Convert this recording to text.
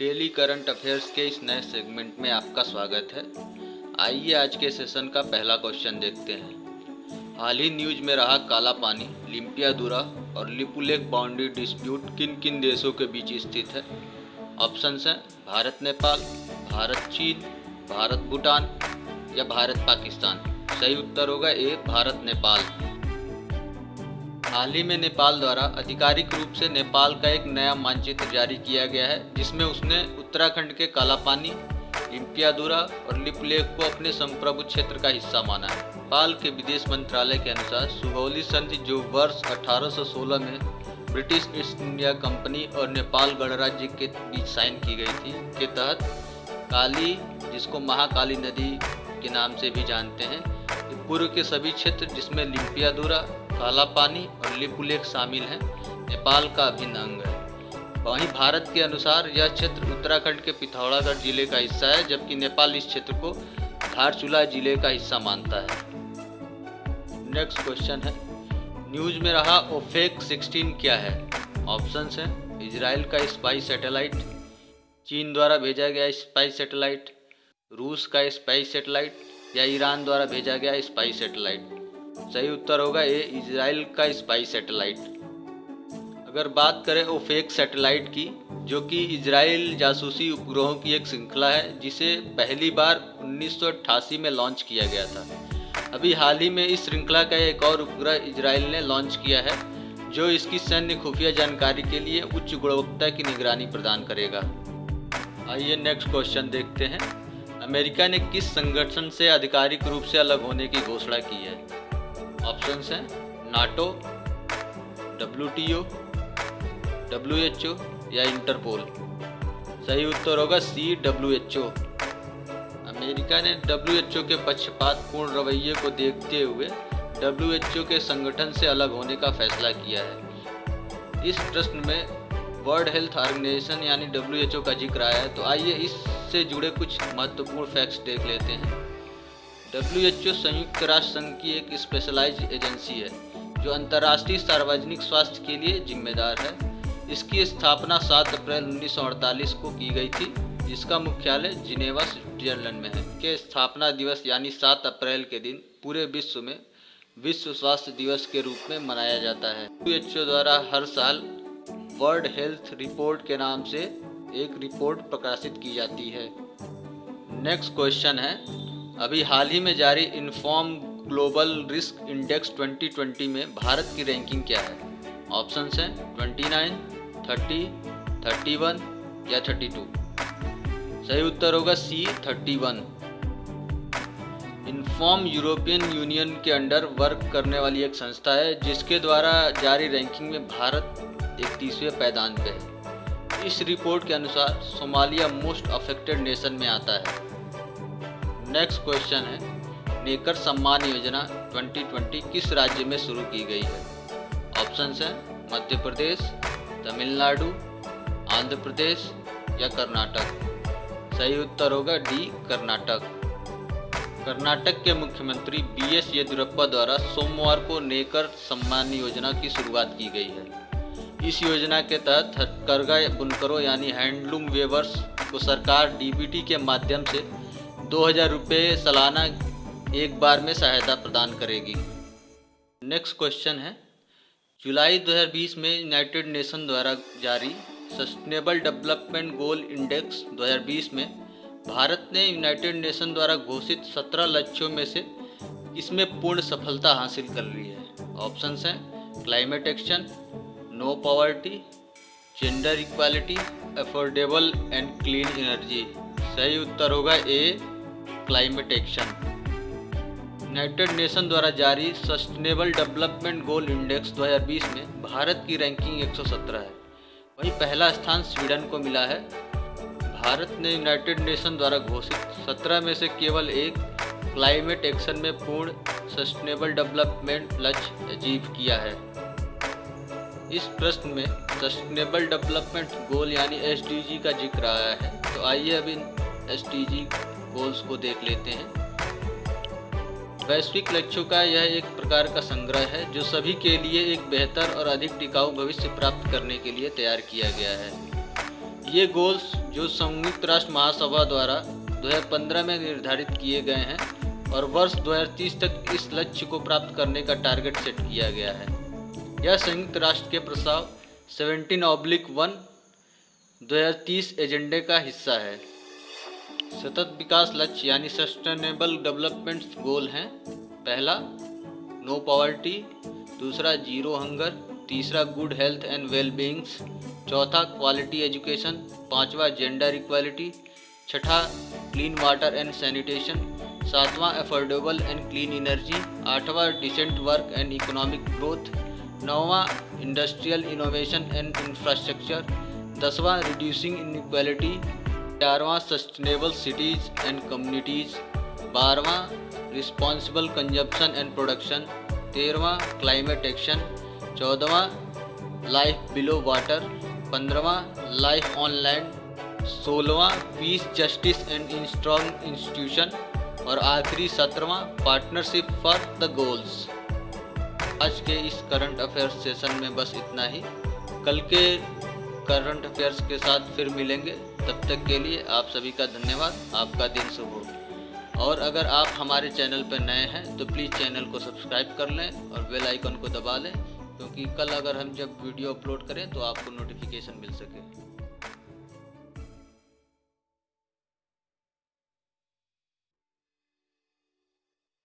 Daily current affairs के इस नए सेगमेंट में आपका स्वागत है। आइए आज के सेशन का पहला क्वेश्चन देखते हैं। हाल ही न्यूज में रहा काला पानी, लिम्पियादुरा और लिपुलेख बाउंड्री डिस्प्यूट किन किन देशों के बीच स्थित है? ऑप्शंस हैं भारत नेपाल, भारत चीन, भारत भूटान या भारत पाकिस्तान। सही उत्तर होगा ए भारत नेपाल। हाल ही में नेपाल द्वारा आधिकारिक रूप से नेपाल का एक नया मानचित्र जारी किया गया है, जिसमें उसने उत्तराखंड के कालापानी, लिम्पियादुरा और लिपुलेख को अपने संप्रभु क्षेत्र का हिस्सा माना है। नेपाल के विदेश मंत्रालय के अनुसार सुगौली संधि, जो वर्ष 1816 में ब्रिटिश ईस्ट इंडिया कंपनी और नेपाल गणराज्य के बीच साइन की गई थी, के तहत काली, जिसको महाकाली नदी के नाम से भी जानते हैं, पूर्व के सभी क्षेत्र जिसमें लिम्पियादुरा, काला पानी और लिपुलेख शामिल हैं, नेपाल का अभिन्न अंग है। वहीं भारत के अनुसार यह क्षेत्र उत्तराखंड के पिथौरागढ़ जिले का हिस्सा है, जबकि नेपाल इस क्षेत्र को धारचूला जिले का हिस्सा मानता है। नेक्स्ट क्वेश्चन है, न्यूज में रहा ओफेक 16 क्या है? ऑप्शंस हैं इजराइल का स्पाई सैटेलाइट, चीन द्वारा भेजा गया स्पाई सैटेलाइट, रूस का स्पाई सैटेलाइट या ईरान द्वारा भेजा गया स्पाई सैटेलाइट। सही उत्तर होगा ए इजराइल का स्पाई सैटेलाइट। अगर बात करें ओफेक सैटेलाइट की, जो कि इजराइल जासूसी उपग्रहों की एक श्रृंखला है, जिसे पहली बार 1988 में लॉन्च किया गया था। अभी हाल ही में इस श्रृंखला का एक और उपग्रह इजराइल ने लॉन्च किया है, जो इसकी सैन्य खुफिया जानकारी के लिए उच्च गुणवत्ता की निगरानी प्रदान करेगा। आइए नेक्स्ट क्वेश्चन देखते हैं। अमेरिका ने किस संगठन से आधिकारिक रूप से अलग होने की घोषणा की है? ऑप्शंस हैं नाटो, WTO, WHO या इंटरपोल। सही उत्तर होगा सी WHO। अमेरिका ने WHO के पक्षपातपूर्ण रवैये को देखते हुए WHO के संगठन से अलग होने का फैसला किया है। इस प्रश्न में वर्ल्ड हेल्थ ऑर्गेनाइजेशन यानी WHO का जिक्र आया है, तो आइए इससे जुड़े कुछ महत्वपूर्ण फैक्ट्स देख लेते हैं। WHO संयुक्त राष्ट्र संघ की एक स्पेशलाइज्ड एजेंसी है, जो अंतर्राष्ट्रीय सार्वजनिक स्वास्थ्य के लिए जिम्मेदार है। इसकी स्थापना 7 अप्रैल 1948 को की गई थी, जिसका मुख्यालय जिनेवा, स्विट्जरलैंड में है। के स्थापना दिवस यानी 7 अप्रैल के दिन पूरे विश्व में विश्व स्वास्थ्य दिवस के रूप में मनाया जाता है। WHO द्वारा हर साल वर्ल्ड हेल्थ रिपोर्ट के नाम से एक रिपोर्ट प्रकाशित की जाती है। नेक्स्ट क्वेश्चन है, अभी हाल ही में जारी इन्फॉर्म ग्लोबल रिस्क इंडेक्स 2020 में भारत की रैंकिंग क्या है? ऑप्शंस हैं 29, 30, 31 या 32। सही उत्तर होगा सी 31। इन्फॉर्म यूरोपियन यूनियन के अंडर वर्क करने वाली एक संस्था है, जिसके द्वारा जारी रैंकिंग में भारत 31वें पायदान पे है। इस रिपोर्ट के अनुसार सोमालिया मोस्ट अफेक्टेड नेशन में आता है। नेक्स्ट क्वेश्चन है, नेकर सम्मान योजना 2020 किस राज्य में शुरू की गई है? ऑप्शंस हैं मध्य प्रदेश, तमिलनाडु, आंध्र प्रदेश या कर्नाटक। सही उत्तर होगा डी कर्नाटक। कर्नाटक के मुख्यमंत्री BS येदियुरप्पा द्वारा सोमवार को नेकर सम्मान योजना की शुरुआत की गई है। इस योजना के तहत हथकरघा बुनकरों यानी हैंडलूम वेवर्स को सरकार DBT के माध्यम से 2000 रुपये सालाना एक बार में सहायता प्रदान करेगी। नेक्स्ट क्वेश्चन है, जुलाई 2020 में यूनाइटेड नेशन द्वारा जारी सस्टेनेबल डेवलपमेंट गोल इंडेक्स 2020 में भारत ने यूनाइटेड नेशन द्वारा घोषित 17 लक्ष्यों में से इसमें पूर्ण सफलता हासिल कर ली है। ऑप्शंस हैं climate action, no poverty, gender equality, affordable and clean energy. सही उत्तर होगा a climate action. United Nation द्वारा जारी सस्टेनेबल डेवलपमेंट गोल इंडेक्स 2020 में भारत की रैंकिंग 117 है। वहीं पहला स्थान स्वीडन को मिला है। भारत ने यूनाइटेड नेशन द्वारा घोषित 17 में से केवल एक क्लाइमेट एक्शन में पूर्ण सस्टेनेबल डेवलपमेंट लक्ष्य अचीव किया है। इस प्रश्न में सस्टेनेबल डेवलपमेंट गोल यानी SDG का जिक्र आया है, तो आइए अब इन SDG गोल्स को देख लेते हैं। वैश्विक लक्ष्यों का यह एक प्रकार का संग्रह है, जो सभी के लिए एक बेहतर और अधिक टिकाऊ भविष्य प्राप्त करने के लिए तैयार किया गया है। ये गोल्स जो संयुक्त राष्ट्र महासभा द्वारा 2015 में निर्धारित किए गए हैं और वर्ष 2030 तक इस लक्ष्य को प्राप्त करने का टारगेट सेट किया गया है। यह संयुक्त राष्ट्र के प्रस्ताव 17/1 2030 एजेंडे का हिस्सा है। सतत विकास लक्ष्य यानी सस्टेनेबल डेवलपमेंट गोल हैं। पहला नो पॉवर्टी, दूसरा जीरो हंगर, तीसरा good health and well beings, चौथा क्वालिटी एजुकेशन, पांचवा जेंडर इक्वालिटी, छठा क्लीन वाटर एंड सैनिटेशन, सातवां अफोर्डेबल एंड क्लीन एनर्जी, आठवां decent work and economic growth, नौवां इंडस्ट्रियल इनोवेशन एंड इंफ्रास्ट्रक्चर, 10वां रिड्यूसिंग इनइक्वालिटी, 11वां सस्टेनेबल सिटीज़ एंड कम्युनिटीज़, 12वां responsible consumption and production, 13वां climate action, 14वां life below water, 15वां life on land, 16वां peace justice and strong institution और आखिरी 17वां पार्टनरशिप फॉर द गोल्स। आज के इस करंट अफेयर्स सेशन में बस इतना ही। कल के करंट अफेयर्स के साथ फिर मिलेंगे। तब तक के लिए आप सभी का धन्यवाद। आपका दिन शुभ हो। और अगर आप हमारे चैनल पर नए हैं तो प्लीज़ चैनल को सब्सक्राइब कर लें और बेल आइकन को दबा लें, क्योंकि कल अगर हम जब वीडियो अपलोड करें तो आपको नोटिफिकेशन मिल सके।